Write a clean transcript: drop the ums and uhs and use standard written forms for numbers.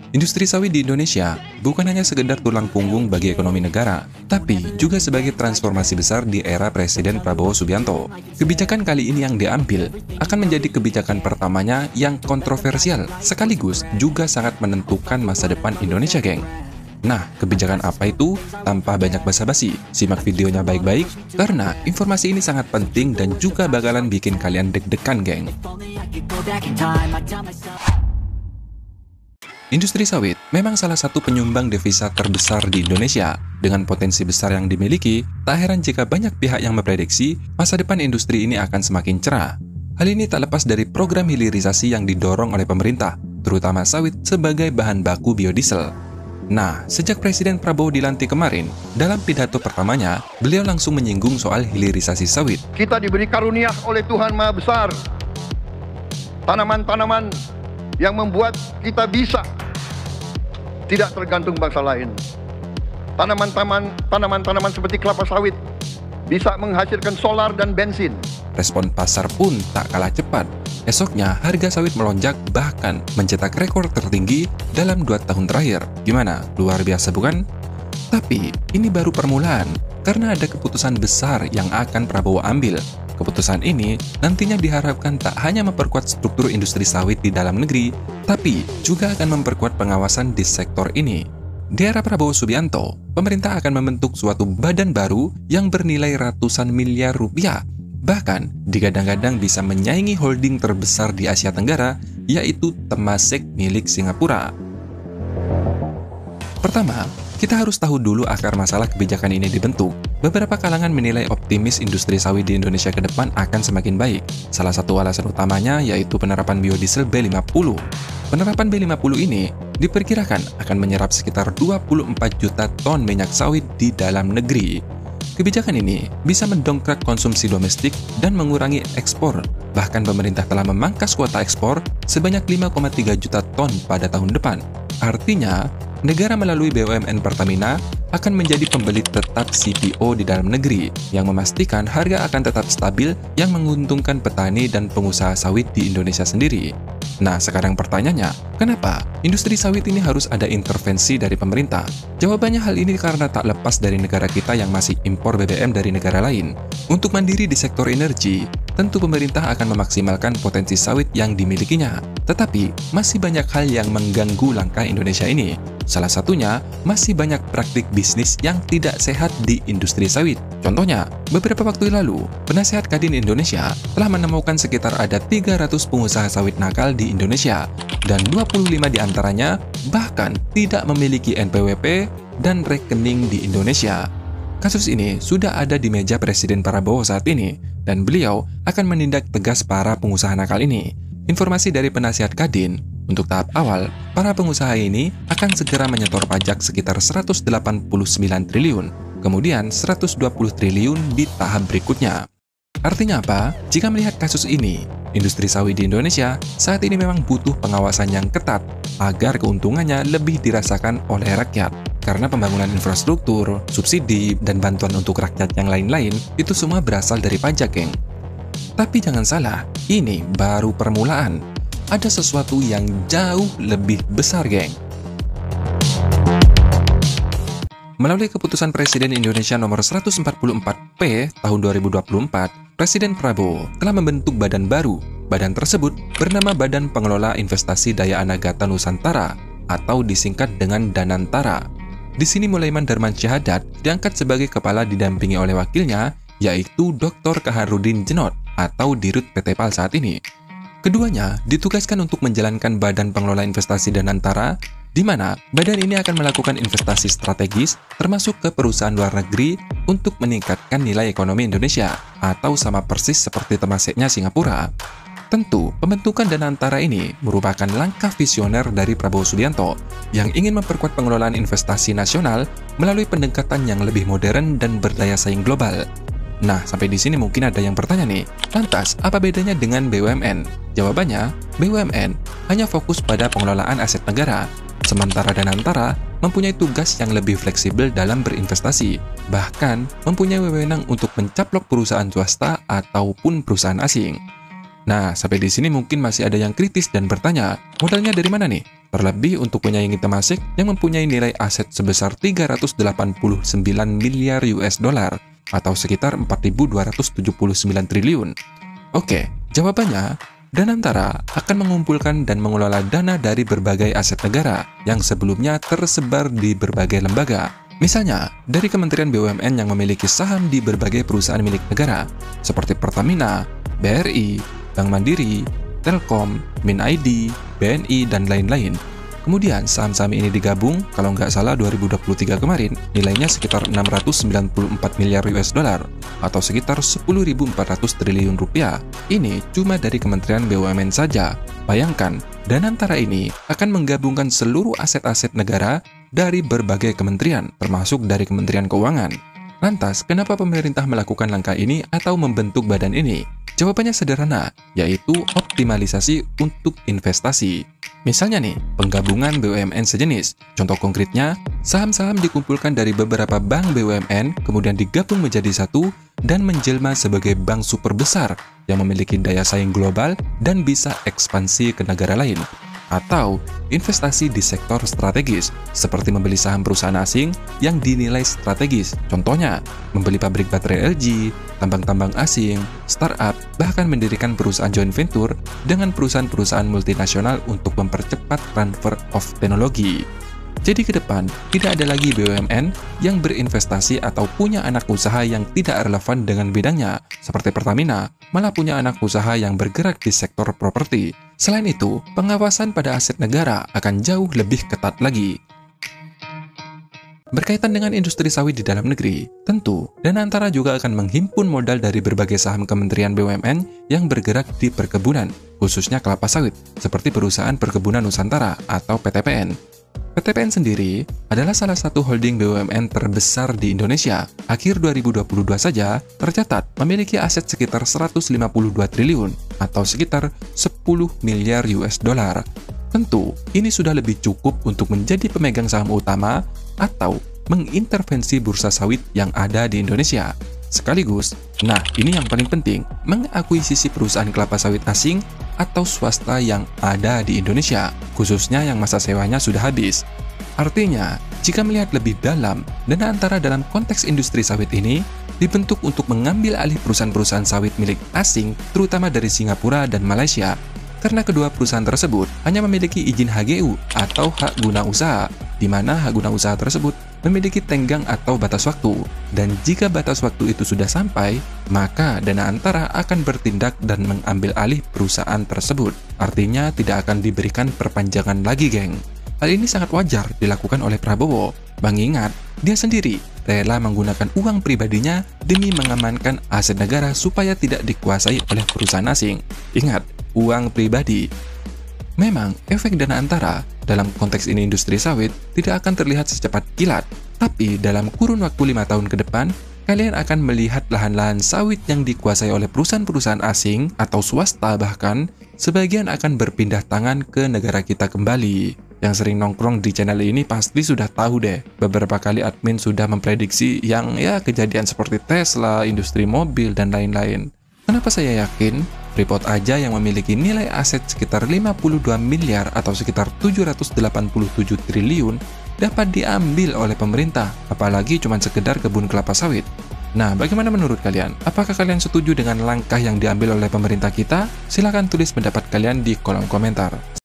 Industri sawit di Indonesia bukan hanya sekedar tulang punggung bagi ekonomi negara, tapi juga sebagai transformasi besar di era Presiden Prabowo Subianto. Kebijakan kali ini yang diambil akan menjadi kebijakan pertamanya yang kontroversial, sekaligus juga sangat menentukan masa depan Indonesia, geng. Nah, kebijakan apa itu? Tanpa banyak basa-basi, simak videonya baik-baik, karena informasi ini sangat penting dan juga bakalan bikin kalian deg-degan, geng. Industri sawit memang salah satu penyumbang devisa terbesar di Indonesia. Dengan potensi besar yang dimiliki, tak heran jika banyak pihak yang memprediksi masa depan industri ini akan semakin cerah. Hal ini tak lepas dari program hilirisasi yang didorong oleh pemerintah, terutama sawit sebagai bahan baku biodiesel. Nah, sejak Presiden Prabowo dilantik kemarin, dalam pidato pertamanya, beliau langsung menyinggung soal hilirisasi sawit. Kita diberi karunia oleh Tuhan Maha Besar, tanaman-tanaman yang membuat kita bisa tidak tergantung bangsa lain. Tanaman-tanaman seperti kelapa sawit bisa menghasilkan solar dan bensin. Respon pasar pun tak kalah cepat. Esoknya harga sawit melonjak bahkan mencetak rekor tertinggi dalam 2 tahun terakhir. Gimana? Luar biasa bukan? Tapi ini baru permulaan karena ada keputusan besar yang akan Prabowo ambil. Keputusan ini nantinya diharapkan tak hanya memperkuat struktur industri sawit di dalam negeri, tapi juga akan memperkuat pengawasan di sektor ini. Di era Prabowo Subianto, pemerintah akan membentuk suatu badan baru yang bernilai ratusan miliar rupiah. Bahkan, digadang-gadang bisa menyaingi holding terbesar di Asia Tenggara, yaitu Temasek milik Singapura. Pertama, kita harus tahu dulu akar masalah kebijakan ini dibentuk. Beberapa kalangan menilai optimis industri sawit di Indonesia ke depan akan semakin baik. Salah satu alasan utamanya yaitu penerapan biodiesel B50. Penerapan B50 ini diperkirakan akan menyerap sekitar 24 juta ton minyak sawit di dalam negeri. Kebijakan ini bisa mendongkrak konsumsi domestik dan mengurangi ekspor. Bahkan pemerintah telah memangkas kuota ekspor sebanyak 5,3 juta ton pada tahun depan. Artinya, negara melalui BUMN Pertamina akan menjadi pembeli tetap CPO di dalam negeri yang memastikan harga akan tetap stabil yang menguntungkan petani dan pengusaha sawit di Indonesia sendiri. Nah, sekarang pertanyaannya, kenapa industri sawit ini harus ada intervensi dari pemerintah? Jawabannya hal ini karena tak lepas dari negara kita yang masih impor BBM dari negara lain. Untuk mandiri di sektor energi, tentu pemerintah akan memaksimalkan potensi sawit yang dimilikinya. Tetapi, masih banyak hal yang mengganggu langkah Indonesia ini. Salah satunya, masih banyak praktik bisnis yang tidak sehat di industri sawit. Contohnya, beberapa waktu lalu, Penasehat Kadin Indonesia telah menemukan sekitar ada 300 pengusaha sawit nakal di Indonesia, dan 25 diantaranya bahkan tidak memiliki NPWP dan rekening di Indonesia. Kasus ini sudah ada di meja Presiden Prabowo saat ini, dan beliau akan menindak tegas para pengusaha nakal ini. Informasi dari Penasehat Kadin, untuk tahap awal, para pengusaha ini akan segera menyetor pajak sekitar 189 triliun, kemudian 120 triliun di tahap berikutnya. Artinya apa? Jika melihat kasus ini, industri sawit di Indonesia saat ini memang butuh pengawasan yang ketat agar keuntungannya lebih dirasakan oleh rakyat. Karena pembangunan infrastruktur, subsidi, dan bantuan untuk rakyat yang lain-lain itu semua berasal dari pajak, geng. Tapi jangan salah, ini baru permulaan. Ada sesuatu yang jauh lebih besar, geng. Melalui keputusan Presiden Indonesia nomor 144P tahun 2024, Presiden Prabowo telah membentuk badan baru. Badan tersebut bernama Badan Pengelola Investasi Daya Anagata Nusantara atau disingkat dengan Danantara. Di sini Mulaiman Darmansyah Haddad diangkat sebagai kepala didampingi oleh wakilnya, yaitu Dr. Kaharudin Djenot atau Dirut PT PAL saat ini. Keduanya ditugaskan untuk menjalankan Badan Pengelola Investasi Danantara, di mana badan ini akan melakukan investasi strategis termasuk ke perusahaan luar negeri untuk meningkatkan nilai ekonomi Indonesia, atau sama persis seperti Temaseknya Singapura. Tentu, pembentukan Danantara ini merupakan langkah visioner dari Prabowo Subianto yang ingin memperkuat pengelolaan investasi nasional melalui pendekatan yang lebih modern dan berdaya saing global. Nah, sampai di sini mungkin ada yang bertanya nih, lantas apa bedanya dengan BUMN? Jawabannya, BUMN hanya fokus pada pengelolaan aset negara, sementara Danantara mempunyai tugas yang lebih fleksibel dalam berinvestasi, bahkan mempunyai wewenang untuk mencaplok perusahaan swasta ataupun perusahaan asing. Nah, sampai di sini mungkin masih ada yang kritis dan bertanya, modalnya dari mana nih? Terlebih untuk penyaingi Temasek yang mempunyai nilai aset sebesar 389 miliar US dollar atau sekitar 4.279 triliun. Oke, jawabannya, Danantara akan mengumpulkan dan mengelola dana dari berbagai aset negara yang sebelumnya tersebar di berbagai lembaga. Misalnya, dari Kementerian BUMN yang memiliki saham di berbagai perusahaan milik negara, seperti Pertamina, BRI, Bank Mandiri, Telkom, MinID, BNI, dan lain-lain. Kemudian saham-saham ini digabung, kalau nggak salah 2023 kemarin, nilainya sekitar 694 miliar US dollar atau sekitar 10.400 triliun rupiah. Ini cuma dari Kementerian BUMN saja. Bayangkan, Danantara ini akan menggabungkan seluruh aset-aset negara dari berbagai kementerian, termasuk dari Kementerian Keuangan. Lantas, kenapa pemerintah melakukan langkah ini atau membentuk badan ini? Jawabannya sederhana, yaitu optimalisasi untuk investasi. Misalnya nih, penggabungan BUMN sejenis. Contoh konkretnya, saham-saham dikumpulkan dari beberapa bank BUMN, kemudian digabung menjadi satu, dan menjelma sebagai bank super besar yang memiliki daya saing global dan bisa ekspansi ke negara lain. Atau investasi di sektor strategis, seperti membeli saham perusahaan asing yang dinilai strategis. Contohnya, membeli pabrik baterai LG, tambang-tambang asing, startup, bahkan mendirikan perusahaan joint venture dengan perusahaan-perusahaan multinasional untuk mempercepat transfer of teknologi. Jadi ke depan, tidak ada lagi BUMN yang berinvestasi atau punya anak usaha yang tidak relevan dengan bidangnya, seperti Pertamina, malah punya anak usaha yang bergerak di sektor properti. Selain itu, pengawasan pada aset negara akan jauh lebih ketat lagi. Berkaitan dengan industri sawit di dalam negeri, tentu Danantara juga akan menghimpun modal dari berbagai saham kementerian BUMN yang bergerak di perkebunan, khususnya kelapa sawit, seperti Perusahaan Perkebunan Nusantara atau PTPN. PTPN sendiri adalah salah satu holding BUMN terbesar di Indonesia. Akhir 2022 saja tercatat memiliki aset sekitar 152 triliun atau sekitar 10 miliar US dollar. Tentu, ini sudah lebih cukup untuk menjadi pemegang saham utama atau mengintervensi bursa sawit yang ada di Indonesia. Sekaligus, nah ini yang paling penting, mengakuisisi perusahaan kelapa sawit asing atau swasta yang ada di Indonesia, khususnya yang masa sewanya sudah habis. Artinya, jika melihat lebih dalam, Danantara dalam konteks industri sawit ini dibentuk untuk mengambil alih perusahaan-perusahaan sawit milik asing, terutama dari Singapura dan Malaysia, karena kedua perusahaan tersebut hanya memiliki izin HGU atau hak guna usaha, di mana hak guna usaha tersebut memiliki tenggang atau batas waktu, dan jika batas waktu itu sudah sampai, maka Danantara akan bertindak dan mengambil alih perusahaan tersebut. Artinya tidak akan diberikan perpanjangan lagi, geng. Hal ini sangat wajar dilakukan oleh Prabowo. Mengingat dia sendiri rela menggunakan uang pribadinya demi mengamankan aset negara supaya tidak dikuasai oleh perusahaan asing. Ingat, uang pribadi. Memang, efek Danantara dalam konteks ini industri sawit tidak akan terlihat secepat kilat, tapi dalam kurun waktu 5 tahun ke depan, kalian akan melihat lahan-lahan sawit yang dikuasai oleh perusahaan-perusahaan asing atau swasta bahkan, sebagian akan berpindah tangan ke negara kita kembali. Yang sering nongkrong di channel ini pasti sudah tahu deh, beberapa kali admin sudah memprediksi yang kejadian seperti Tesla, industri mobil, dan lain-lain. Kenapa saya yakin? Freeport aja yang memiliki nilai aset sekitar 52 miliar atau sekitar 787 triliun dapat diambil oleh pemerintah, apalagi cuma sekedar kebun kelapa sawit. Nah, bagaimana menurut kalian? Apakah kalian setuju dengan langkah yang diambil oleh pemerintah kita? Silahkan tulis pendapat kalian di kolom komentar.